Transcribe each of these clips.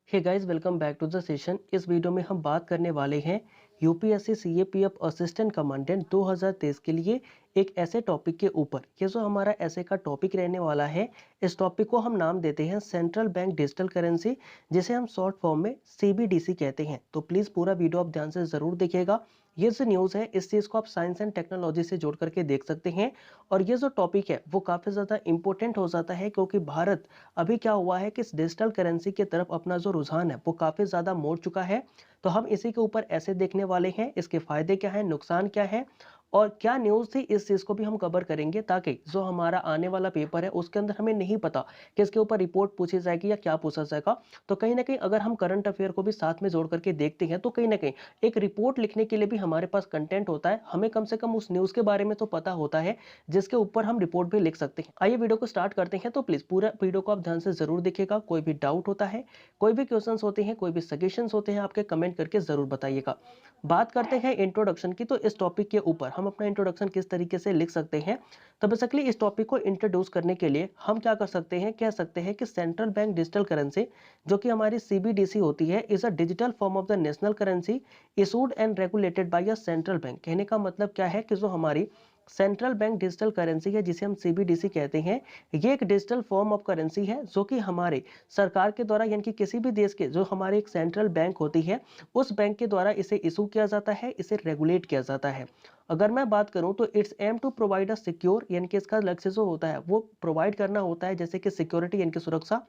Hey guys, welcome back to the session. इस video में हम बात करने वाले हैं यूपीएससी सीएपीएफ असिस्टेंट कमांडेंट 2023 के लिए एक ऐसे टॉपिक के ऊपर। ये जो हमारा ऐसे का टॉपिक रहने वाला है, इस टॉपिक को हम नाम देते हैं सेंट्रल बैंक डिजिटल करेंसी, जिसे हम शॉर्ट फॉर्म में सीबीडीसी कहते हैं। तो प्लीज पूरा वीडियो आप ध्यान से जरूर देखिएगा। ये जो न्यूज़ है, इस चीज़ को आप साइंस एंड टेक्नोलॉजी से जोड़ करके देख सकते हैं। और ये जो टॉपिक है वो काफ़ी ज़्यादा इंपॉर्टेंट हो जाता है, क्योंकि भारत अभी क्या हुआ है कि इस डिजिटल करेंसी की तरफ अपना जो रुझान है वो काफ़ी ज़्यादा मोड़ चुका है। तो हम इसी के ऊपर ऐसे देखने वाले हैं, इसके फायदे क्या हैं, नुकसान क्या है और क्या न्यूज़ थी, इस चीज़ को भी हम कवर करेंगे, ताकि जो हमारा आने वाला पेपर है उसके अंदर हमें नहीं पता कि इसके ऊपर रिपोर्ट पूछी जाएगी या क्या पूछा जाएगा। तो कहीं ना कहीं अगर हम करंट अफेयर को भी साथ में जोड़ करके देखते हैं, तो कहीं ना कहीं एक रिपोर्ट लिखने के लिए भी हमारे पास कंटेंट होता है। हमें कम से कम उस न्यूज़ के बारे में तो पता होता है जिसके ऊपर हम रिपोर्ट भी लिख सकते हैं। आइए वीडियो को स्टार्ट करते हैं। तो प्लीज़ पूरा वीडियो को आप ध्यान से जरूर देखिएगा। कोई भी डाउट होता है, कोई भी क्वेश्चंस होते हैं, कोई भी सजेशंस होते हैं, आपके कमेंट करके जरूर बताइएगा। बात करते हैं इंट्रोडक्शन की। तो इस टॉपिक के ऊपर हम अपना इंट्रोडक्शन किस तरीके से लिख सकते हैं। तो बेसिकली इस टॉपिक को इंट्रोड्यूस करने के लिए हम क्या कर सकते हैं, कह सकते हैं कि सेंट्रल बैंक डिजिटल करेंसी, जो कि हमारी सीबीडीसी होती है, is a digital form of the national currency issued and regulated by a central bank. कहने का मतलब क्या है कि जो हमारी सेंट्रल बैंक डिजिटल करेंसी है, जिसे हम सीबीडीसी कहते हैं, ये एक डिजिटल फॉर्म ऑफ करेंसी है जो कि हमारे सरकार के द्वारा, यानी कि किसी भी देश के जो हमारे एक सेंट्रल बैंक होती है, उस बैंक के द्वारा इसे इशू किया जाता है, इसे रेगुलेट किया जाता है। अगर मैं बात करूं तो it's aim to provide a secure, यानी कि इसका लक्ष्य जो होता है वो प्रोवाइड करना होता है, जैसे कि सिक्योरिटी यानी कि सुरक्षा,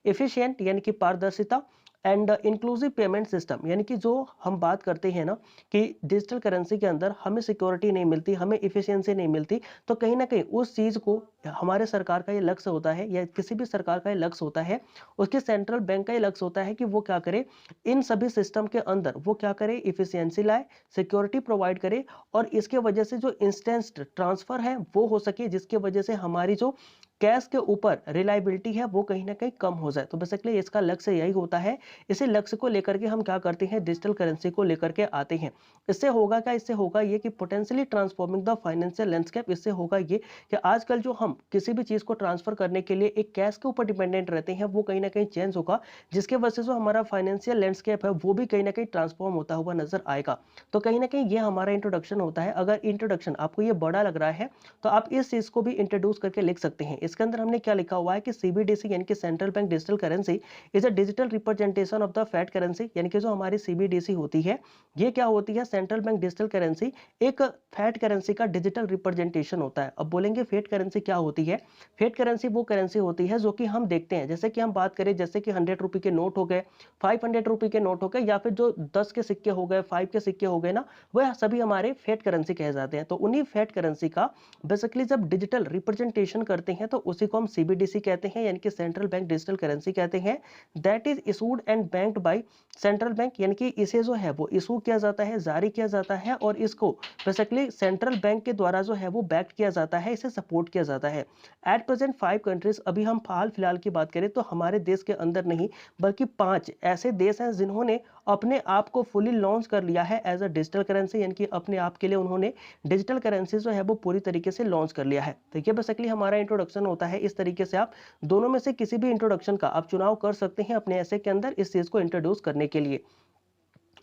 एफिशिएंट यानी कि पारदर्शिता, एंड इंक्लूसिव पेमेंट सिस्टम, यानी कि जो हम बात करते हैं ना कि डिजिटल करेंसी के अंदर हमें सिक्योरिटी नहीं मिलती, हमें इफिशियंसी नहीं मिलती, तो कहीं ना कहीं उस चीज को हमारे सरकार का ये लक्ष्य होता है, या किसी भी सरकार का ये लक्ष्य होता है, उसके सेंट्रल बैंक का ये लक्ष्य होता है कि वो क्या करे, इन सभी सिस्टम के अंदर वो क्या करे, इफिशियंसी लाए, सिक्योरिटी प्रोवाइड करे, और इसके वजह से जो इंस्टेंट ट्रांसफर है वो हो सके, जिसके वजह से हमारी जो कैश के ऊपर रिलायबिलिटी है वो कहीं ना कहीं कम हो जाए। तो बेसिकली इसका लक्ष्य यही होता है। इसी लक्ष्य को लेकर के हम क्या करते हैं, डिजिटल करेंसी को लेकर के आते हैं। इससे होगा क्या, इससे होगा ये कि potentially transforming the financial landscape. इससे होगा ये कि आजकल जो हम किसी भी चीज को ट्रांसफर करने के लिए एक कैश के ऊपर डिपेंडेंट रहते हैं, वो कहीं ना कहीं चेंज होगा, जिसके वजह से जो हमारा फाइनेंशियल लैंडस्केप है वो भी कहीं ना कहीं ट्रांसफॉर्म होता हुआ नजर आएगा। तो कहीं ना कहीं ये हमारा इंट्रोडक्शन होता है। अगर इंट्रोडक्शन आपको ये बड़ा लग रहा है, तो आप इस चीज को भी इंट्रोड्यूस करके लिख सकते हैं। इसके अंदर हमने क्या लिखा हुआ है कि सीबीडीसी यानी कि central bank digital currency is a digital representation of the fat currency, यानी कि जो हमारी सीबीडीसी होती है, ये क्या होती है, सेंट्रल बैंक डिजिटल करेंसी एक फैट करेंसी का डिजिटल रिप्रेजेंटेशन होता है। अब बोलेंगे फेट करेंसी क्या होती है। फेट करेंसी वो करेंसी होती है जो कि हम देखते हैं, जैसे कि हम बात करें, जैसे कि 100 रुपए के नोट हो गए, 500 रुपए के नोट हो गए, या फिर जो 10 के सिक्के हो गए, 5 के सिक्के हो गए ना, वह सभी हमारे फेट करेंसी कहे जाते हैं। तो उन्हीं फेट करेंसी का बेसिकली जब डिजिटल रिप्रेजेंटेशन करते हैं, तो उसी को हम सीबीडीसी कहते हैं, यानी कि सेंट्रल बैंक डिजिटल करेंसी कहते हैं। That is issued and banked by central bank, यानी कि इसे जो है वो इशू किया जाता है, जारी किया जाता है, और इसको बेसिकली सेंट्रल बैंक के द्वारा जो है वो बैक किया जाता है, इसे सपोर्ट किया जाता है। एट प्रेजेंट 5 कंट्रीज, अभी हम हाल फिलहाल की बात करें तो हमारे देश के अंदर नहीं बल्कि 5 ऐसे देश हैं जिन्होंने अपने आप को फुली लॉन्च कर लिया है एज अ डिजिटल करेंसी, यानी कि अपने आप के लिए उन्होंने डिजिटल करेंसी जो है वो पूरी तरीके से लॉन्च कर लिया है। तो ये बेसिकली हमारा इंट्रोडक्शन होता है। इस तरीके से आप दोनों में से किसी भी इंट्रोडक्शन का आप चुनाव कर सकते हैं अपने ऐसे के अंदर इस चीज को इंट्रोड्यूस करने के लिए।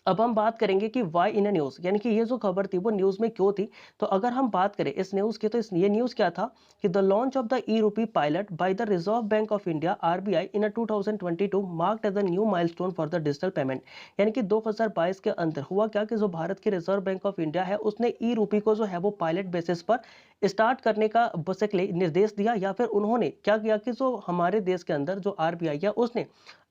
अब हम बात करेंगे कि वाई इन न्यूज, यानी कि ये जो खबर थी वो न्यूज में क्यों थी। तो अगर हम बात करें इस न्यूज की, तो ये न्यूज क्या था कि the launch of the e rupee pilot by the Reserve Bank of India RBI in 2022 marked as the new milestone for the digital payment. यानी कि 2022 के अंदर हुआ क्या कि जो भारत के रिजर्व बैंक ऑफ इंडिया है, उसने ई रूपी को जो है वो पायलट बेसिस पर स्टार्ट करने का बेसिकली निर्देश दिया, या फिर उन्होंने क्या किया कि जो हमारे देश के अंदर जो आरबीआई है, उसने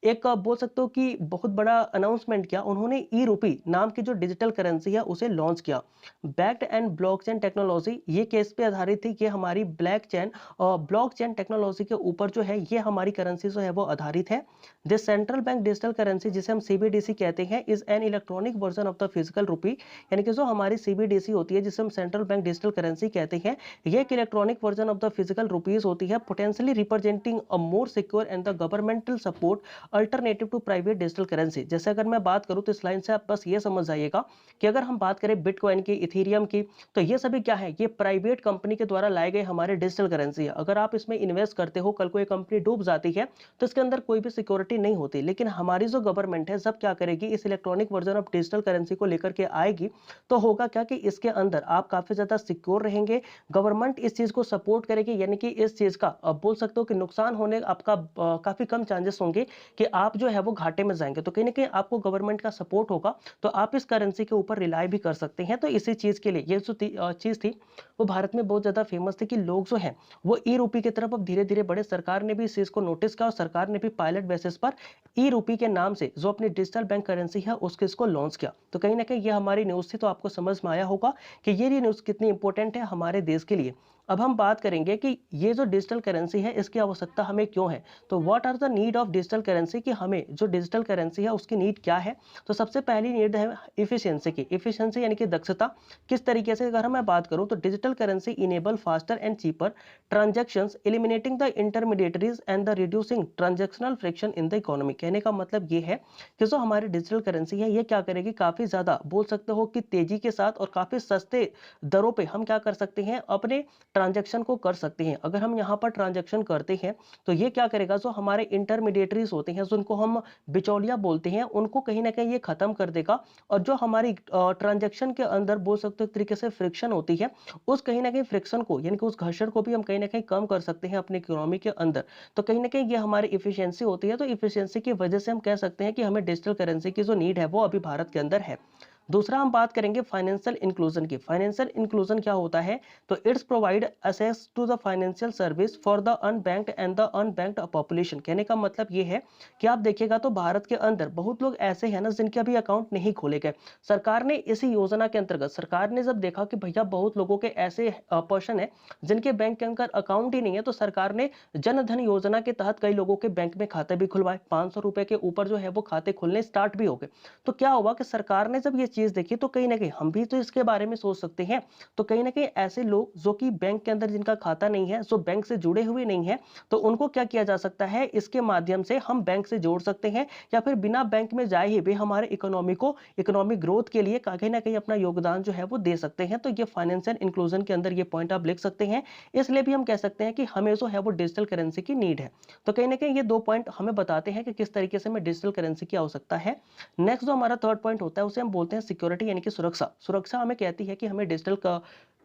एक बोल सकते हो कि बहुत बड़ा अनाउंसमेंट किया। उन्होंने ई रूपी नाम की जो डिजिटल करेंसी है उसे लॉन्च किया। बैक्ड एंड ब्लॉकचेन टेक्नोलॉजी, ये केस पे आधारित थी कि हमारी ब्लॉकचेन टेक्नोलॉजी के ऊपर जो है ये हमारी करेंसी जो है वो आधारित है। This central bank digital currency, जिसे हम सीबीडीसी कहते हैं, is an electronic version of the physical रूपी, यानी कि जो हमारी सीबीडीसी होती है, जिसे हम सेंट्रल बैंक डिजिटल करेंसी कहते हैं, ये एक electronic version of the physical rupees होती है, potentially representing a more secure and the governmental support alternative to private digital currency. जैसे अगर मैं बात करूं तो इस लाइन से आप बस ये समझ जाइएगा कि अगर हम बात करें बिटकॉइन की, इथेरियम की, तो ये सभी क्या है, ये प्राइवेट कंपनी के द्वारा लाए गए हमारे डिजिटल करेंसी है। अगर आप इसमें इन्वेस्ट करते हो, कल को ये कंपनी डूब जाती है तो इसके अंदर कोई भी सिक्योरिटी नहीं होती। लेकिन हमारी जो गवर्नमेंट है जब क्या करेगी, इस electronic version of digital currency को लेकर के आएगी, तो होगा क्या कि इसके अंदर आप काफी ज्यादा सिक्योर रहेंगे। गवर्नमेंट इस चीज को सपोर्ट करेगी, यानी कि इस चीज का अब बोल सकते हो कि नुकसान होने आपका काफी कम चांसेस होंगे कि आप जो है वो घाटे में जाएंगे। तो कहीं ना कहीं आपको गवर्नमेंट का सपोर्ट होगा, तो आप इस करेंसी के ऊपर रिलाई भी कर सकते हैं। तो इसी चीज के लिए ये जो चीज थी वो भारत में बहुत ज्यादा फेमस थी कि लोग जो है वो ई रूपी की तरफ अब धीरे धीरे बढ़े। सरकार ने भी इस चीज को नोटिस किया और सरकार ने भी पायलट बेसिस पर ई रूपी के नाम से जो अपनी डिजिटल बैंक करेंसी है उसके इसको लॉन्च किया। तो कहीं ना कहीं ये हमारी न्यूज थी, तो आपको समझ में आया होगा कि ये न्यूज कितनी इंपॉर्टेंट है हमारे देश के लिए। अब हम बात करेंगे कि ये जो डिजिटल करेंसी है इसकी आवश्यकता हमें क्यों है। तो what are the need of digital currency, कि हमें जो डिजिटल करेंसी है उसकी नीड क्या है। तो सबसे पहली नीड है इफिशियंसी की। इफिशियंसी यानी कि दक्षता। किस तरीके से अगर मैं बात करूं तो digital currency enable faster and cheaper transactions, eliminating the intermediaries and the reducing transactional friction in the economy. कहने का मतलब ये है कि जो हमारी डिजिटल करेंसी है ये क्या करेगी, काफी ज्यादा बोल सकते हो कि तेजी के साथ और काफी सस्ते दरों पे हम क्या कर सकते हैं, अपने ट्रांजैक्शन को कर सकते हैं। अगर हम यहाँ पर ट्रांजैक्शन करते हैं तो ये क्या करेगा, जो हमारे इंटरमीडिएटरीज होते हैं, जिनको हम बिचौलिया बोलते हैं, उनको कहीं ना कहीं ये खत्म कर देगा। और जो हमारी ट्रांजैक्शन के अंदर बोल सकते हो एक तरीके से फ्रिक्शन होती है, उस कहीं ना कहीं फ्रिक्शन को यानी कि उस घर्षण को भी हम कहीं ना कहीं कम कर सकते हैं अपनी इकोनॉमी के अंदर। तो कहीं ना कहीं ये हमारी इफिशियंसी होती है। तो इफिशियंसी की वजह से हम कह सकते हैं कि हमें डिजिटल करेंसी की जो नीड है वो अभी भारत के अंदर है। दूसरा हम बात करेंगे फाइनेंशियल इंक्लूजन की। फाइनेंशियल इंक्लूजन क्या होता है, तो it's provide access to the financial service for the unbanked and the unbanked population. कहने का मतलब ये है कि आप देखिएगा तो भारत के अंदर बहुत लोग ऐसे हैं ना जिनके अभी अकाउंट नहीं खोले गए। सरकार ने इसी योजना के अंतर्गत सरकार ने जब देखा कि भैया बहुत लोगों के ऐसे पर्सन है जिनके बैंक के अंदर अकाउंट ही नहीं है, तो सरकार ने जन धन योजना के तहत कई लोगों के बैंक में खाते भी खुलवाए। 500 रुपए के ऊपर जो है वो खाते खुलने स्टार्ट भी हो गए। तो क्या हुआ कि सरकार ने जब ये चीज देखी तो कहीं ना कहीं हम भी तो इसके बारे में सोच सकते हैं। तो कहीं ना कहीं ऐसे लोग जो कि बैंक के अंदर जिनका खाता नहीं है, जो बैंक से जुड़े हुए नहीं है, तो उनको क्या किया जा सकता है, इसके माध्यम से हम बैंक से जोड़ सकते हैं, या फिर बिना बैंक में जाए ही भी हमारे इकोनॉमिक ग्रोथ के लिए कहीं ना कहीं अपना योगदान जो है वो दे सकते हैं। तो ये फाइनेंशियल इंक्लूजन के अंदर ये पॉइंट आप लिख सकते हैं। इसलिए भी हम कह सकते हैं कि हमें जो है वो डिजिटल करेंसी की नीड है। तो कहीं ना कहीं ये दो पॉइंट हमें बताते हैं कि किस तरीके से हमें डिजिटल करेंसी की आवश्यकता है। नेक्स्ट जो हमारा थर्ड पॉइंट होता है उसे हम बोलते हैं सिक्योरिटी यानी कि सुरक्षा। सुरक्षा हमें कहती है कि हमें डिजिटल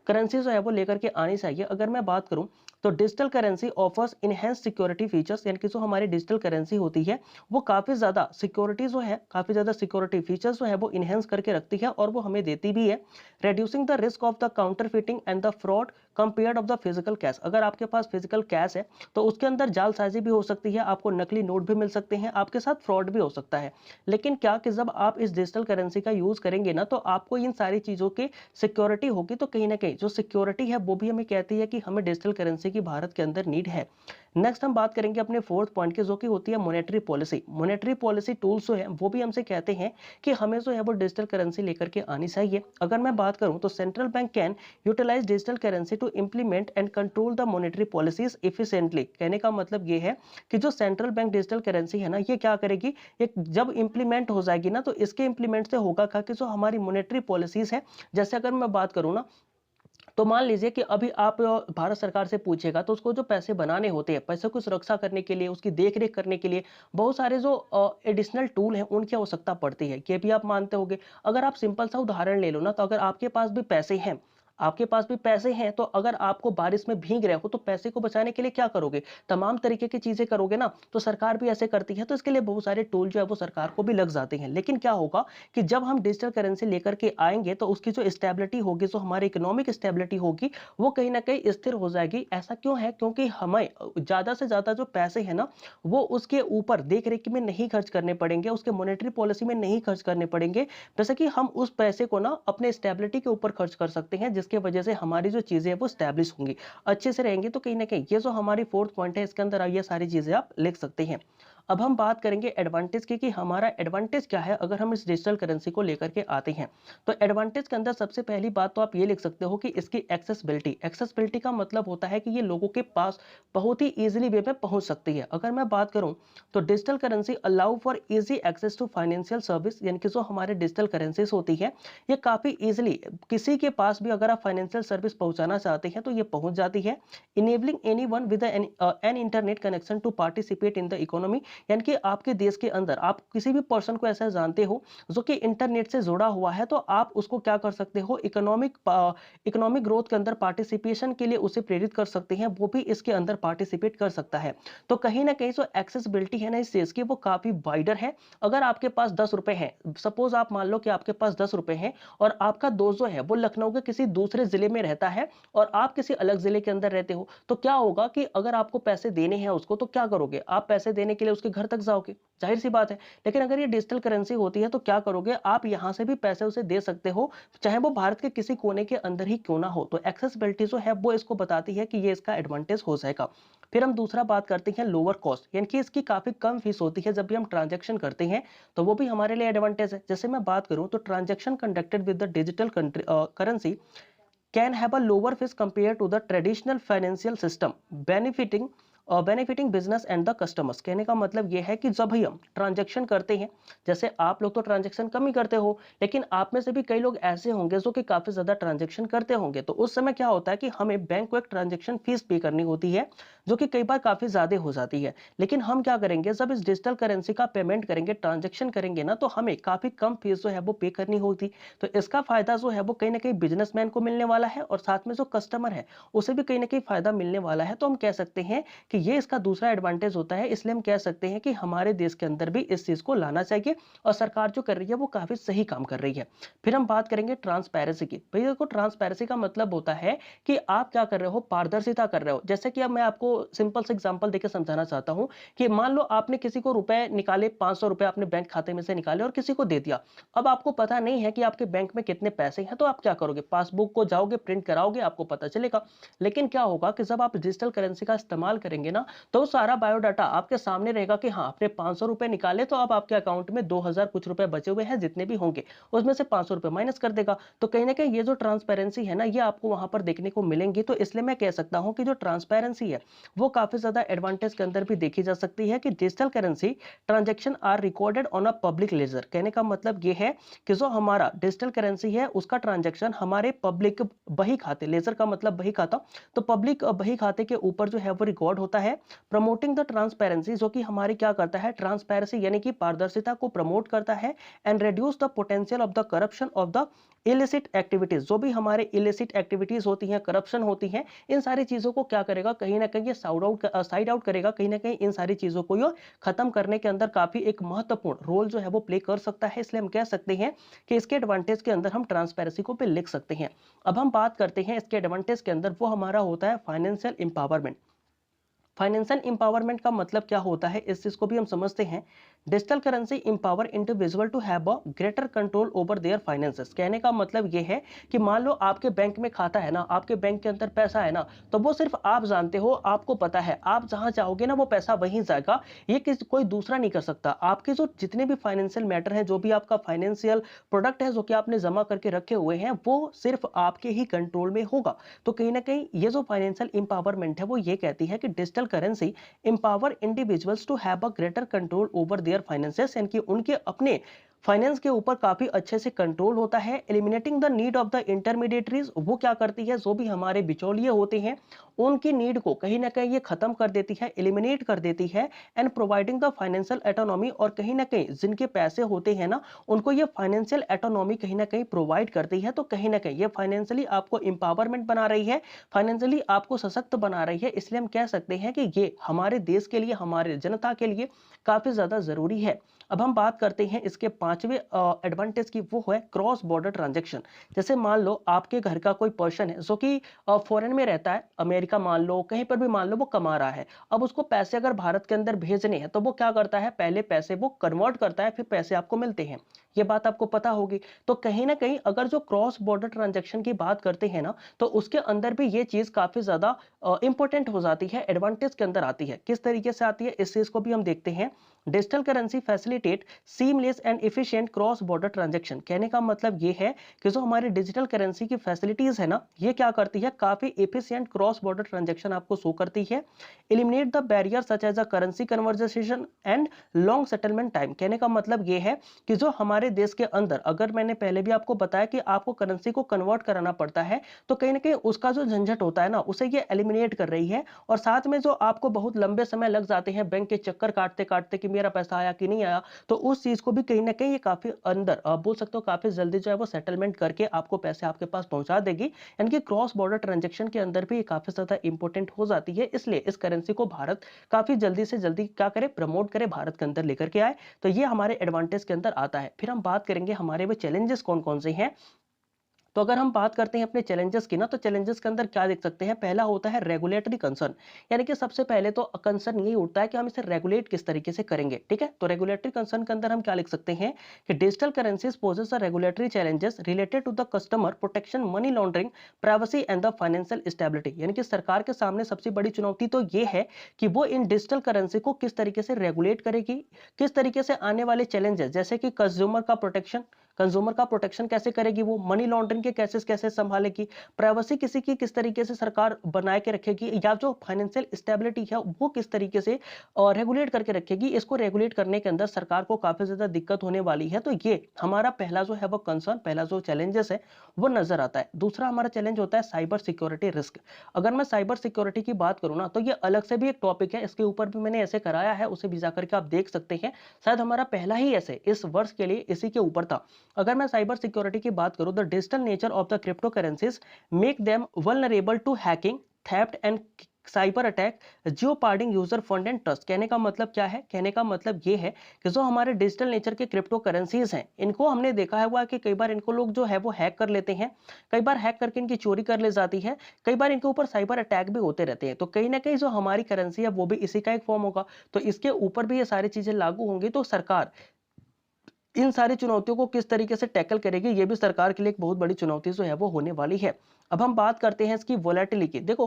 करेंसी जो है वो लेकर के आनी चाहिए। अगर मैं बात करूं तो digital currency offers enhance security features, यानी कि जो हमारी डिजिटल करेंसी होती है वो काफी ज्यादा सिक्योरिटी जो है, काफी ज्यादा सिक्योरिटी फीचर्स जो है वो इनहेंस करके रखती है और वो हमें देती भी है। Reducing the risk of the counterfeiting and the fraud compared of the physical cash. अगर आपके पास फिजिकल कैश है तो उसके अंदर जालसाजी भी हो सकती है, आपको नकली नोट भी मिल सकते हैं, आपके साथ फ्रॉड भी हो सकता है। लेकिन क्या कि जब आप इस डिजिटल करेंसी का यूज करेंगे ना, तो आपको इन सारी चीजों की सिक्योरिटी होगी। तो कहीं ना कहीं जो सिक्योरिटी है वो भी हमें कहती है कि हमें डिजिटल करेंसी की भारत के अंदर नीड है। नेक्स्ट हम बात करेंगे अपने फोर्थ पॉइंट की, जो कि होती है monetary policy. Monetary policy tools जो है वो भी हमसे कहते हैं कि हमें जो है वो डिजिटल करेंसी लेकर के आनी चाहिए। अगर मैं बात करूं तो central bank can utilise digital currency to implement and control the monetary policies efficiently. कहने का मतलब ये है कि जो सेंट्रल बैंक डिजिटल करेंसी है ना, ये क्या करेगी, ये जब इंप्लीमेंट हो जाएगी ना, तो इसके इंप्लीमेंट से होगा क्या कि जो हमारी मॉनेटरी पॉलिसीज है, जैसे अगर मैं बात करूं ना, तो मान लीजिए कि अभी आप भारत सरकार से पूछेगा तो उसको जो पैसे बनाने होते हैं, पैसे की सुरक्षा करने के लिए, उसकी देखरेख करने के लिए बहुत सारे जो एडिशनल टूल हैं उनकी आवश्यकता पड़ती है। ये भी आप मानते होंगे। अगर आप सिंपल सा उदाहरण ले लो ना, तो अगर आपके पास भी पैसे हैं, तो अगर आपको बारिश में भीग रहे हो तो पैसे को बचाने के लिए क्या करोगे, तमाम तरीके की चीजें करोगे ना। तो सरकार भी ऐसे करती है, तो इसके लिए बहुत सारे टूल जो है वो सरकार को भी लग जाते हैं। लेकिन क्या होगा कि जब हम डिजिटल करेंसी लेकर के आएंगे तो उसकी जो स्टेबिलिटी होगी, जो हमारी इकोनॉमिक स्टेबिलिटी होगी, वो कहीं ना कहीं स्थिर हो जाएगी। ऐसा क्यों है, क्योंकि हमें ज्यादा से ज्यादा जो पैसे है ना वो उसके ऊपर देख रेख में नहीं खर्च करने पड़ेंगे, उसके मॉनेटरी पॉलिसी में नहीं खर्च करने पड़ेंगे। जैसे कि हम उस पैसे को ना अपने स्टेबिलिटी के ऊपर खर्च कर सकते हैं, जिसकी वजह से हमारी जो चीजें हैं वो स्टैब्लिश होंगी, अच्छे से रहेंगी। तो कहीं ना कहीं ये जो हमारी फोर्थ पॉइंट है इसके अंदर ये सारी चीजें आप लिख सकते हैं। अब हम बात करेंगे एडवांटेज की कि हमारा एडवांटेज क्या है अगर हम इस डिजिटल करेंसी को लेकर के आते हैं। तो एडवांटेज के अंदर सबसे पहली बात तो आप ये लिख सकते हो कि इसकी एक्सेसिबिलिटी का मतलब होता है कि ये लोगों के पास बहुत ही इजीली वे में पहुंच सकती है। अगर मैं बात करूं तो digital currency allow for easy access to financial service, यानी कि जो हमारे डिजिटल करेंसीज होती है ये काफी इजीली किसी के पास भी अगर आप फाइनेंशियल सर्विस पहुंचाना चाहते हैं तो ये पहुंच जाती है। Enabling anyone with an internet connection to participate in the economy, यानी कि आपके देश के अंदर आप किसी भी पर्सन को ऐसा जानते हो जो कि इंटरनेट से जुड़ा हुआ है, तो आप उसको क्या कर सकते हो, इकोनॉमिक ग्रोथ के अंदर पार्टिसिपेशन के लिए उसे प्रेरित कर सकते हैं, वो भी इसके अंदर पार्टिसिपेट कर सकता है। तो कहीं ना कहीं जो एक्सेसिबिलिटी है ना इस चीज की वो काफी वाइडर है। अगर आपके पास 10 रुपए हैं, सपोज आप मान लो कि आपके पास 10 रुपए हैं और आपका दोस्त जो है वो लखनऊ के किसी दूसरे जिले में रहता है और आप किसी अलग जिले के अंदर रहते हो, तो क्या होगा कि अगर आपको पैसे देने हैं उसको तो क्या करोगे, आप पैसे देने के लिए उसके घर तक जाओगे, जाहिर सी बात है। लेकिन अगर ये डिजिटल करेंसी होती है तो क्या करोगे, आप यहां से भी पैसे उसे दे सकते हो, चाहे वो भारत के किसी कोने के अंदर ही क्यों ना हो। तो एक्सेसिबिलिटी जो है वो इसको बताती है कि ये इसका एडवांटेज हो जाएगा। फिर हम दूसरा बात करते हैं लोअर कॉस्ट, यानी कि इसकी काफी कम फीस होती है जब भी हम ट्रांजैक्शन करते हैं, तो वो भी हमारे लिए एडवांटेज है। जैसे मैं बात करूं तो transaction conducted with the digital currency can have a lower fees compared to the traditional financial system, benefiting business and the customers। कहने का मतलब यह है कि जब भी हम ट्रांजैक्शन करते हैं, जैसे आप लोग तो ट्रांजैक्शन कम ही करते हो, लेकिन आप में से भी कई लोग ऐसे होंगे जो कि काफी ज्यादा ट्रांजैक्शन करते होंगे, तो उस समय क्या होता है कि हमें बैंक को एक ट्रांजैक्शन फीस पे करनी होती है जो कि कई बार काफी ज्यादा हो जाती है। लेकिन हम क्या करेंगे, जब इस डिजिटल करेंसी का पेमेंट करेंगे, ट्रांजैक्शन करेंगे ना, तो हमें काफी कम फीस जो है वो पे करनी होती। तो इसका फायदा जो है वो कहीं ना कहीं बिजनेसमैन को मिलने वाला है और साथ में जो कस्टमर है उसे भी कहीं ना कहीं फायदा मिलने वाला है। तो हम कह सकते हैं कि ये इसका दूसरा एडवांटेज होता है, इसलिए हम कह सकते हैं कि हमारे देश के अंदर भी इस चीज को लाना चाहिए और सरकार जो कर रही है वो काफी सही काम कर रही है। फिर हम बात करेंगे ट्रांसपेरेंसी की। भैया देखो, ट्रांसपेरेंसी का मतलब होता है कि आप क्या कर रहे हो, पारदर्शिता कर रहे हो। जैसे कि अब मैं आपको सिंपल से एग्जांपल देकर समझाना चाहता हूं कि मान लो आपने किसी को रुपए निकाले, 500 रुपए आपने बैंक खाते में से निकाले और किसी को दे दिया। अब आपको पता नहीं है कि आपके बैंक में कितने पैसे हैं, तो आप क्या करोगे, पासबुक को जाओगे, प्रिंट कराओगे, आपको पता चलेगा। लेकिन क्या होगा कि जब आप डिजिटल करेंसी का इस्तेमाल करेंगे ना, तो सारा बायोडाटा आपके सामने रहेगा कि हाँ आपने 500 रुपए निकाले, तो अब आपके अकाउंट में 2000 कुछ रुपए बचे हुए हैं, जितने भी होंगे उसमें से 500 रुपए माइनस कर देगा। तो कहीं ना कहीं ये जो ट्रांसपेरेंसी है ना, ये आपको वहां पर देखने को मिलेंगी। तो इसलिए मैं कह सकता हूं कि जो ट्रांसपेरेंसी है वो काफी ज्यादा एडवांटेज के अंदर भी देखी जा सकती है कि digital currency transaction are recorded on a public ledger. कहने का मतलब ये है कि जो हमारा डिजिटल करेंसी है उसका ट्रांजैक्शन हमारे पब्लिक बही खाते, लेजर का मतलब बही खाता, तो पब्लिक बही खाते के ऊपर जो है वो रिकॉर्ड होता है। प्रमोटिंग द ट्रांसपेरेंसी, जो कि हमारी क्या करता है, ट्रांसपेरेंसी यानी कि पारदर्शिता को प्रमोट करता है। And reduce the potential of the corruption of the illicit activities, जो भी हमारे इलिसिट एक्टिविटीज होती हैं, करप्शन होती हैं, इन सारी चीजों को क्या करेगा, कहीं ना कहीं ये साइड आउट करेगा। कहीं ना कहीं इन सारी चीजों को ये खत्म करने के अंदर काफी एक महत्वपूर्ण रोल जो है वो प्ले कर सकता है। इसलिए हम कह सकते हैं कि इसके एडवांटेज के अंदर हम ट्रांसपेरेंसी को भी लिख सकते हैं। अब हम बात करते हैं इसके एडवांटेज के अंदर, वो हमारा होता है फाइनेंशियल एम्पावरमेंट। फाइनेंशियल इंपावरमेंट का मतलब क्या होता है, इस चीज को भी हम समझते हैं। Digital currency empower individual to have a greater control over their finances. कहने का मतलब ये है कि मान लो आपके बैंक में खाता है ना, आपके बैंक के अंदर पैसा है ना, तो वो सिर्फ आप जानते हो, आपको पता है, आप जहां चाहोगे ना वो पैसा वहीं जाएगा, ये कोई दूसरा नहीं कर सकता। आपके जो जितने भी फाइनेंशियल मैटर है, जो भी आपका फाइनेंशियल प्रोडक्ट है जो कि आपने जमा करके रखे हुए हैं, वो सिर्फ आपके ही कंट्रोल में होगा। तो कहीं ना कहीं ये जो फाइनेंशियल इंपावरमेंट है वो ये कहती है कि digital currency empower individuals to have a greater control over their finances, यानी कि उनके अपने फाइनेंस के ऊपर काफी अच्छे से कंट्रोल होता है। Eliminating the need of the intermediaries, वो क्या करती है, जो भी हमारे बिचौलिए होते हैं उनकी नीड को कहीं ना कहीं ये खत्म कर देती है, एलिमिनेट कर देती है। And providing the financial autonomy, और कहीं ना कहीं जिनके पैसे होते हैं ना उनको ये फाइनेंशियल एटोनॉमी कहीं ना कहीं प्रोवाइड करती है। तो कहीं ना कहीं ये फाइनेंशियली आपको इंपावरमेंट बना रही है, फाइनेंशियली आपको सशक्त बना रही है। इसलिए हम कह सकते हैं कि ये हमारे देश के लिए, हमारे जनता के लिए काफी ज्यादा जरूरी है। अब हम बात करते हैं इसके पांचवें एडवांटेज की, वो है क्रॉस बॉर्डर ट्रांजैक्शन। जैसे मान लो आपके घर का कोई पर्सन है जो कि फॉरेन में रहता है, अमेरिका मान लो, कहीं पर भी मान लो वो कमा रहा है। अब उसको पैसे अगर भारत के अंदर भेजने हैं तो वो क्या करता है, पहले पैसे वो कन्वर्ट करता है, फिर पैसे आपको मिलते हैं। ये बात आपको पता होगी। तो कहीं ना कहीं अगर जो क्रॉस बॉर्डर ट्रांजैक्शन की बात करते हैं ना, तो उसके अंदर भी ये चीज काफी ज्यादा इंपॉर्टेंट हो जाती है, एडवांटेज के अंदर आती है। किस तरीके से आती है इस चीज को भी हम देखते हैं। Digital currency facilitate seamless and efficient cross border transaction. कहने का मतलब ये है कि जो हमारी डिजिटल करेंसी की फैसिलिटीज है ना, ये क्या करती है, काफी एफिशिएंट क्रॉस बॉर्डर ट्रांजैक्शन आपको शो करती है। Eliminate the barrier such as a currency conversion and long settlement time. कहने का मतलब ये है कि जो हमारे देश के अंदर, अगर मैंने पहले भी आपको बताया कि आपको करेंसी को कन्वर्ट कराना पड़ता है, तो कहीं ना कहीं उसका जो झंझट होता है ना, उसे ये एलिमिनेट कर रही है। और साथ में जो आपको बहुत लंबे समय लग जाते हैं बैंक के चक्कर काटते काटते कि मेरा पैसा आया कि नहीं आया, तो उस चीज को भी कहीं ना कहीं ये काफी अंदर आप बोल सकते हो काफी जल्दी जो है वो सेटलमेंट करके आपको पैसे आपके पास पहुंचा देगी। यानी कि क्रॉस बॉर्डर ट्रांजैक्शन के अंदर भी ये काफी ज्यादा इंपॉर्टेंट हो जाती है। इसलिए इस करेंसी को भारत काफी जल्दी से जल्दी क्या करे, प्रमोट करे, भारत के अंदर लेकर के आए। तो ये हमारे एडवांटेज के अंदर आता है। फिर हम बात करेंगे हमारे वो चैलेंजेस कौन कौन से हैं। तो अगर हम बात करते हैं अपने चैलेंजेस की ना, तो चैलेंजेस के अंदर क्या देख सकते हैं। पहला होता है रेगुलेटरी कंसर्न। यानी कि सबसे पहले तो कंसर्न यही उठता है कि हम इसे रेगुलेट किस तरीके से करेंगे। ठीक है, तो रेगुलेटरी कंसर्न के अंदर हम क्या लिख सकते हैं कि digital currencies poses a regulatory challenges related to the customer protection, money laundering, privacy and the financial stability. यानी कि सरकार के सामने सबसे बड़ी चुनौती तो ये है कि वो इन डिजिटल करेंसी को किस तरीके से रेगुलेट करेगी, किस तरीके से आने वाले चैलेंजेस जैसे कि कंज्यूमर का प्रोटेक्शन कैसे करेगी, वो मनी लॉन्ड्रिंग के केसेस कैसे संभालेगी, प्राइवेसी किसी की किस तरीके से सरकार बनाए के रखेगी, या जो फाइनेंशियल स्टेबिलिटी है वो किस तरीके से रेगुलेट करके रखेगी। इसको रेगुलेट करने के अंदर सरकार को काफी ज्यादा दिक्कत होने वाली है। तो ये हमारा पहला जो है वो कंसर्न, पहला जो चैलेंजेस है वो नजर आता है। दूसरा हमारा चैलेंज होता है साइबर सिक्योरिटी रिस्क। अगर मैं साइबर सिक्योरिटी की बात करूं ना, तो ये अलग से भी एक टॉपिक है, इसके ऊपर भी मैंने ऐसे कराया है, उसे भी जाकर के आप देख सकते हैं। शायद हमारा पहला ही ऐसे इस वर्ष के लिए इसी के ऊपर था। अगर मैं साइबर सिक्योरिटी की बात करूं, the digital nature of the crypto currencies make them vulnerable to hacking, theft and cyber attack, jeopardizing user fund and trust. कहने का मतलब क्या है, कहने का मतलब ये है कि जो हमारे डिजिटल नेचर के क्रिप्टो करेंसीज हैं, इनको हमने देखा है हुआ कि कई बार इनको लोग जो है वो हैक कर लेते हैं, कई बार हैक करके इनकी चोरी कर ले जाती है, कई बार इनके ऊपर साइबर अटैक भी होते रहते हैं। तो कहीं ना कहीं जो हमारी करेंसी है वो भी इसी का एक फॉर्म होगा, तो इसके ऊपर भी ये सारी चीजें लागू होंगी। तो सरकार इन सारी चुनौतियों को किस तरीके से टैकल करेगी, ये भी सरकार के लिए एक बहुत बड़ी चुनौती जो है वो होने वाली है। अब हम बात करते हैं इसकी वोलेटिलिटी की। देखो,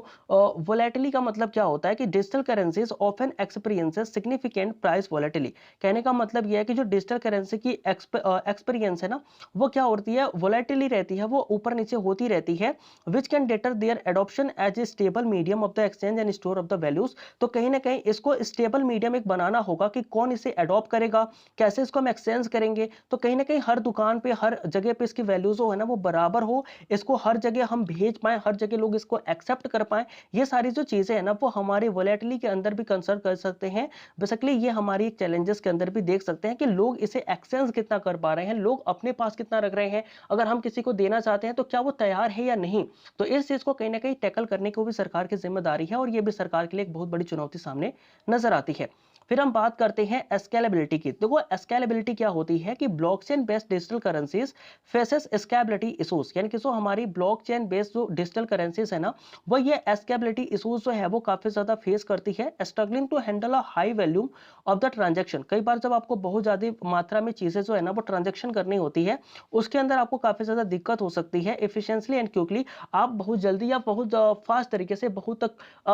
वोलेटिलिटी का मतलब क्या होता है कि digital currencies often experiences significant price volatility. कहने का मतलब यह है कि जो डिजिटल करेंसी की एक्सपीरियंस है ना, वो क्या होती है, वोलेटिलिटी रहती है, वो ऊपर नीचे होती रहती है, which can deter their adoption as a stable medium of the exchange and store of the values. तो कहीं ना कहीं इसको स्टेबल मीडियम एक बनाना होगा कि कौन इसे एडॉप्ट करेगा, कैसे इसको हम एक्सचेंज करेंगे। तो कहीं ना कहीं हर दुकान पे, हर जगह पे इसकी वैल्यू जो है ना वो बराबर हो, इसको हर जगह हम भेज पाए, हर जगह लोग इसको एक्सेप्ट कर पाए। ये सारी जो चीजें है ना वो हमारे वोलेटिलिटी के अंदर भी कंसर्न कर सकते हैं। बेसिकली ये हमारी चैलेंजेस के अंदर भी देख सकते हैं कि लोग इसे एक्सचेंज कितना कर पा रहे हैं, लोग अपने पास कितना रख रहे हैं, अगर हम किसी को देना चाहते हैं तो क्या वो तैयार है या नहीं। तो इस चीज को कहीं ना कहीं टैकल करने की भी सरकार की जिम्मेदारी है, और ये भी सरकार के लिए एक बहुत बड़ी चुनौती सामने नजर आती है। फिर हम बात करते हैं स्केलेबिलिटी की। देखो, स्केलेबिलिटी क्या होती है कि blockchain based digital currencies faces scalability issues. यानी कि जो हमारी ब्लॉकचेन बेस्ड जो डिजिटल करेंसीज है ना, वो ये स्केलेबिलिटी इश्यूज जो है वो काफी ज्यादा फेस करती है, struggling to handle a high volume of the transaction. कई बार जब आपको बहुत ज्यादा मात्रा में चीजें जो है ना वो ट्रांजेक्शन करनी होती है, उसके अंदर आपको काफी ज्यादा दिक्कत हो सकती है। एफिशिएंटली एंड क्विकली आप बहुत जल्दी या बहुत फास्ट तरीके से, बहुत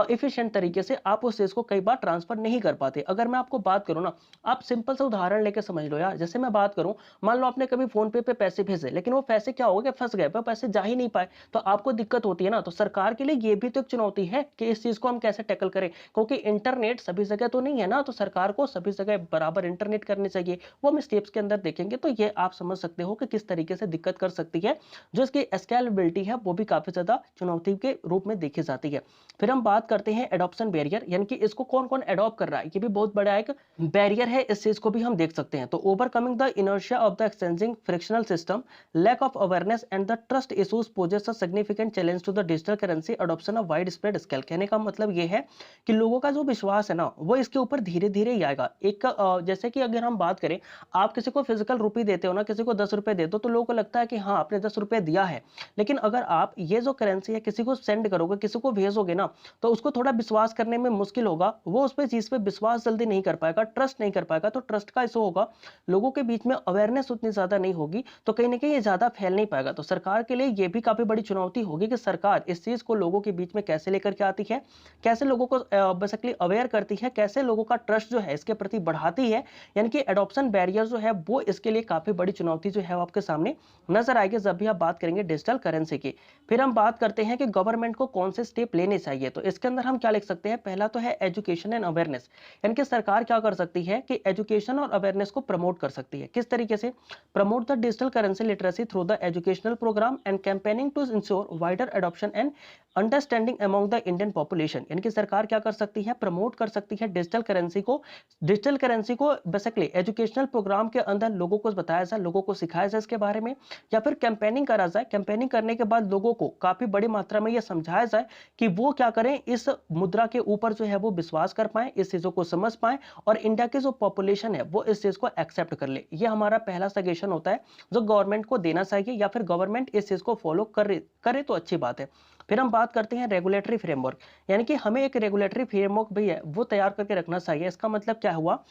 इफिशिएंट तरीके से आप उस चीज को कई बार ट्रांसफर नहीं कर पाते। अगर मैं आपको बात करूं ना, आप सिंपल सा उदाहरण लेके समझ लो यार। जैसे मैं बात करूं, मान लो आपने कभी फोन पे पैसे भेजे, लेकिन वो पैसे क्या हो गए, फंस गए, पैसे जा ही नहीं पाए, तो आपको दिक्कत होती है ना। तो सरकार के लिए ये भी तो एक चुनौती है कि इस चीज को हम कैसे टैकल करें, क्योंकि इंटरनेट सभी जगह तो नहीं है ना, तो सरकार को सभी जगह बराबर इंटरनेट करने चाहिए। वो हम स्टेप्स के अंदर देखेंगे, तो ये आप समझ सकते हो कि किस तरीके से दिक्कत कर सकती है। जो इसकी स्केलेबिलिटी है वो भी काफी ज्यादा चुनौती के रूप में देखी जाती है। फिर हम बात करते हैं एडॉप्शन बैरियर, यानी कि इसको कौन कौन एडॉप्ट कर रहा है, ये भी बहुत बड़ा एक बैरियर है, इस चीज को भी हम देख सकते हैं। तो overcoming the inertia of the exchanging frictional system, lack of awareness and the trust issues poses a significant challenge to the digital currency adoption of wide spread scale. कहने का मतलब ये है कि लोगों का जो विश्वास है ना वो इसके ऊपर धीरे धीरे ही आएगा। एक जैसे कि अगर हम बात करें, आप किसी को फिजिकल रुपये देते हो ना, किसी को 10 रुपए देते हो, तो लोगों को लगता है कि हाँ आपने 10 रुपए दिया है। लेकिन अगर आप ये जो करेंसी है किसी को सेंड करोगे, किसी को भेजोगे ना, तो उसको थोड़ा विश्वास करने में मुश्किल होगा, वो उस पर चीज पे विश्वास जल्दी जल्दी नहीं कर पाएगा, ट्रस्ट नहीं कर पाएगा, तो ट्रस्ट का इशू होगा, लोगों के बीच में अवेयरनेस उतनी ज्यादा नहीं होगी, तो कहीं ना कहीं ये ज्यादा फैल नहीं पाएगा। तो सरकार के लिए ये भी काफी बड़ी चुनौती होगी कि सरकार इस चीज को लोगों के बीच में कैसे लेकर के आती है, कैसे लोगों को बेसिकली अवेयर करती है, कैसे लोगों का ट्रस्ट जो है इसके प्रति बढ़ाती है। यानी कि एडॉप्शन बैरियर जो है वो इसके लिए काफी बड़ी चुनौती जो है वो आपके सामने नजर आएगी जब भी आप बात करेंगे डिजिटल करेंसी की। फिर हम बात करते हैं कि गवर्नमेंट को कौन से स्टेप लेने चाहिए, तो इसके अंदर हम क्या लिख सकते हैं, पहला तो है एजुकेशन एंड अवेयरनेस। यानी कि सरकार क्या कर सकती है कि एजुकेशन और अवेयरनेस को प्रमोट कर सकती है। किस तरीके से? Promote the digital currency literacy through the educational program and campaigning to ensure wider adoption and understanding among the Indian population. यानी कि सरकार क्या कर सकती है, प्रमोट कर सकती है डिजिटल करेंसी को। डिजिटल करेंसी को बेसिकली एजुकेशनल प्रोग्राम के अंदर लोगों को बताया जाए, लोगों को सिखाया जाए इसके बारे में, या फिर कैंपेनिंग करा जाए। कैंपेनिंग करने के बाद लोगों को काफी बड़ी मात्रा में यह समझाया जाए कि वो क्या करें, इस मुद्रा के ऊपर जो है वो विश्वास कर पाए, इस चीजों को समझ पाए, और इंडिया की जो पॉपुलेशन है वो इस चीज को एक्सेप्ट कर ले। ये हमारा पहला सजेशन होता है जो गवर्नमेंट को देना चाहिए, या फिर गवर्नमेंट इस चीज को फॉलो करे तो अच्छी बात है। फिर हम बात करते हैं रेगुलेटरी फ्रेमवर्क। यानी कि हमें एक रेगुलेटरी फ्रेमवर्क भी है वो तैयार करके रखना चाहिए। इसका मतलब क्या हुआ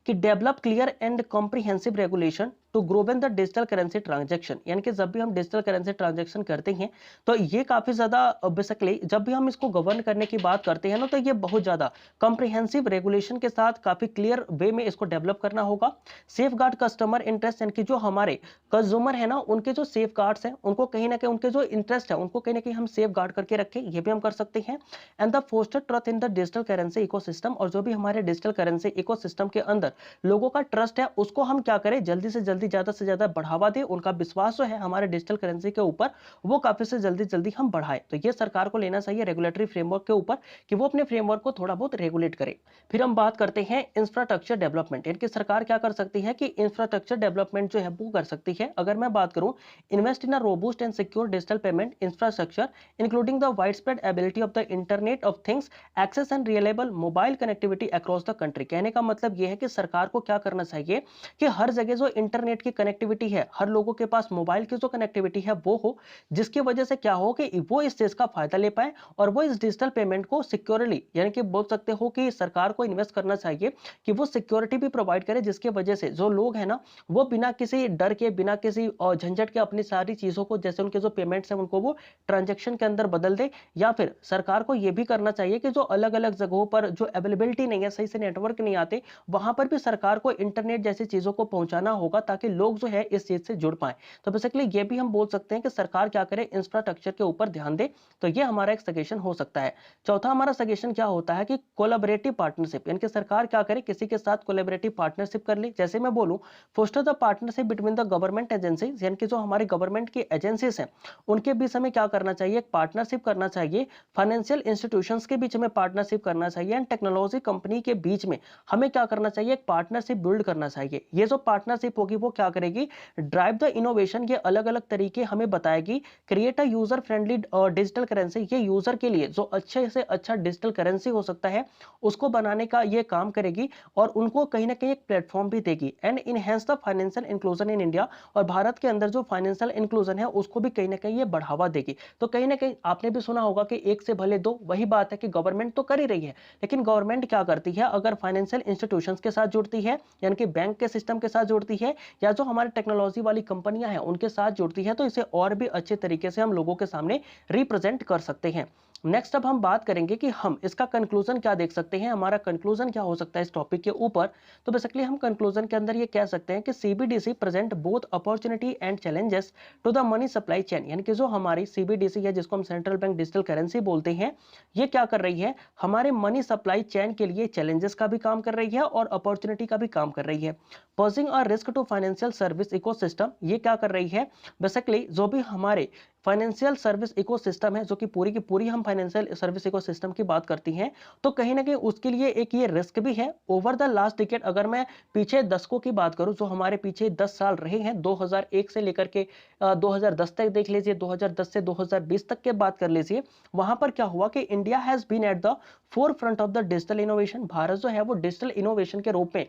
कि develop clear and comprehensive regulation to grow in the digital currency transaction. यानी कि जब भी हम डिजिटल करेंसी ट्रांजैक्शन करते हैं तो ये काफी ज्यादा बेसिकली जब भी हम इसको गवर्न करने की बात करते हैं ना, तो ये बहुत ज्यादा कॉम्प्रिहेंसिव रेगुलेशन के साथ काफी क्लियर वे में इसको डेवलप करना होगा। सेफ गार्ड कस्टमर इंटरेस्ट, यानी कि जो हमारे कंज्यूमर है ना उनके जो सेफ गार्ड्स हैं उनको कहीं ना कहीं, उनके जो इंटरेस्ट है उनको कहीं ना कहीं हम सेफ गार्ड करके रखें, ये भी हम कर सकते हैं। And the foster trust in the digital currency ecosystem, और जो भी हमारे डिजिटल करेंसी इकोसिस्टम के अंदर लोगों का ट्रस्ट है उसको हम क्या करें, जल्दी से जल्दी ज्यादा से ज्यादा बढ़ावा दें। उनका विश्वास जो है हमारे डिजिटल करेंसी के ऊपर वो काफी से जल्दी हम बढ़ाएं। तो ये सरकार को लेना चाहिए रेगुलेटरी फ्रेमवर्क के ऊपर कि वो अपने फ्रेमवर्क को थोड़ा बहुत रेगुलेट करे। फिर हम बात करते हैं इंफ्रास्ट्रक्चर डेवलपमेंट। यानी कि सरकार क्या कर सकती है कि इंफ्रास्ट्रक्चर डेवलपमेंट जो है वो कर सकती है। अगर मैं बात करूं, invest in a robust and secure digital payment infrastructure including the wide spread ability of the internet of things access and reliable mobile connectivity across the country. कहने का मतलब यह है कि सरकार को क्या करना चाहिए कि हर जगह जो इंटरनेट की कनेक्टिविटी है, हर लोगों के पास मोबाइल की जो कनेक्टिविटी है वो हो, जिसकी वजह से क्या हो कि वो इस चीज का फायदा ले पाए और वो इस डिजिटल पेमेंट को सिक्योरली, यानी कि बोल सकते हो कि सरकार को इन्वेस्ट करना चाहिए कि वो सिक्योरिटी भी प्रोवाइड करे, जिसकी वजह से जो लोग हैं ना वो बिना किसी डर के, बिना किसी झंझट के अपनी सारी चीजों को, जैसे उनके जो पेमेंट्स हैं उनको वो ट्रांजैक्शन के अंदर बदल दे। या फिर सरकार को यह भी करना चाहिए कि जो अलग अलग जगहों पर जो अवेलेबिलिटी नहीं है, सही से नेटवर्क नहीं आते, वहां पर भी सरकार को इंटरनेट जैसी चीजों को पहुंचाना होगा ताकि लोग जो है इस चीज से जुड़ पाए। तो बेसिकली ये भी हम बोल सकते हैं कि सरकार क्या करे, इंफ्रास्ट्रक्चर के ऊपर ध्यान दे। तो ये हमारा एक सजेशन हो सकता है। चौथा हमारा सजेशन क्या होता है कि कोलैबोरेटिव पार्टनरशिप, यानी कि सरकार क्या करे, किसी के साथ कोलैबोरेटिव पार्टनरशिप कर ले। जैसे मैं बोलूं, foster the partnership between the government agencies, यानी कि जो हमारी गवर्नमेंट की एजेंसीज हैं उनके बीच में क्या करना चाहिए, एक पार्टनरशिप करना चाहिए। फाइनेंशियल इंस्टीट्यूशंस के बीच में पार्टनरशिप करना चाहिए एंड टेक्नोलॉजी कंपनी के बीच में हमें क्या करना चाहिए, एक पार्टनरशिप बिल्ड करना चाहिए। ये जो पार्टनरशिप होगी वो क्या करेगी, ड्राइव द इनोवेशन, ये अलग अलग तरीके हमें बताएगी। Create a user friendly digital currency, ये यूजर के लिए जो अच्छे से अच्छा डिजिटल करेंसी हो सकता है उसको बनाने का ये काम करेगी और उनको कहीं ना कहीं एक प्लेटफॉर्म भी देगी। And enhance the financial inclusion in India, और भारत के अंदर जो फाइनेंशियल इंक्लूजन है उसको भी कहीं ना कहीं ये बढ़ावा देगी। तो कहीं ना कहीं आपने भी सुना होगा कि एक से भले दो, वही बात है कि गवर्नमेंट तो कर ही रही है, लेकिन गवर्नमेंट क्या करती है, अगर फाइनेंशियल इंस्टीट्यूशंस के साथ जुड़ती है, यानी कि बैंक के सिस्टम के साथ जुड़ती है, या जो हमारे टेक्नोलॉजी वाली कंपनियां हैं उनके साथ जुड़ती है, तो इसे और भी अच्छे तरीके से हम लोगों के सामने रिप्रेजेंट कर सकते हैं। नेक्स्ट अब हम बात करेंगे कि हम इसका कंक्लूजन क्या देख सकते हैं, हमारा कंक्लूजन क्या हो सकता है इस टॉपिक के ऊपर। तो बेसिकली हम कंक्लूजन के अंदर ये कह सकते हैं कि CBDC present both opportunity and challenges to the money supply chain, यानी कि जो हमारी सीबीडीसी है जिसको हम सेंट्रल बैंक डिजिटल करेंसी बोलते हैं, ये क्या कर रही है, हमारे मनी सप्लाई चेन के लिए चैलेंजेस का भी काम कर रही है और अपॉर्चुनिटी का भी काम कर रही है। Posing a risk to financial service ecosystem, ये क्या कर रही है, बेसिकली जो भी हमारे फाइनेंशियल सर्विस इकोसिस्टम है, जो कि पूरी की पूरी हम फाइनेंशियल सर्विस इकोसिस्टम की बात करती हैं, तो कहीं ना कहीं उसके लिए एक ये रिस्क भी है। ओवर द लास्ट डिकेड, अगर मैं पीछे दशकों की बात करूं, जो हमारे पीछे 10 साल रहे हैं, 2001 से लेकर के 2010 तक देख लीजिए, 2010 से 2020 तक के बात कर लीजिए, वहां पर क्या हुआ कि India has been at the forefront of the digital innovation. Bharat जो है वो डिजिटल इनोवेशन के रूप में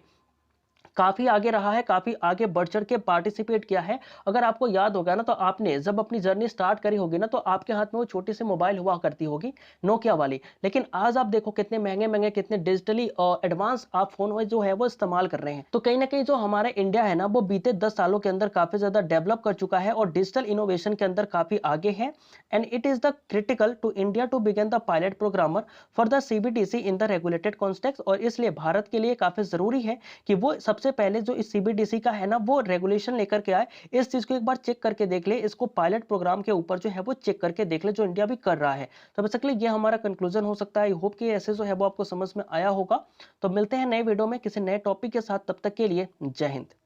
काफ़ी आगे रहा है, काफ़ी आगे बढ़-चढ़ के पार्टिसिपेट किया है। अगर आपको याद होगा ना, तो आपने जब अपनी जर्नी स्टार्ट करी होगी ना, तो आपके हाथ में वो छोटी-सी मोबाइल हुआ करती होगी, नोकिया वाली। लेकिन आज आप देखो कितने महँगे-महँगे, कितने डिजिटली एडवांस आप फ़ोन जो है वो इस्तेमाल कर रहे हैं। तो कहीं न कहीं जो हमारा इंडिया है ना, वो बीते 10 सालों के अंदर काफ़ी ज़्यादा डेवलप कर चुका है और डिजिटल इनोवेशन के अंदर काफ़ी आगे है। And it is the critical to India to begin the pilot programmer for the CBDC in the regulated context. और इसलिए भारत के लिए काफ़ी ज़रूरी है कि वो सबसे पहले जो इस सीबीडीसी का है ना, वो रेगुलेशन लेकर के आए। इस चीज़ को एक बार चेक करके देख ले, इसको पायलट प्रोग्राम के ऊपर जो है वो चेक करके देख ले, जो इंडिया भी कर रहा है। तो बेसिकली ये हमारा कंक्लूजन हो सकता है। आई होप कि ऐसे जो है वो आपको समझ में आया होगा। तो मिलते हैं नए वीडियो में किसी नए टॉपिक के साथ, तब तक के लिए जय हिंद।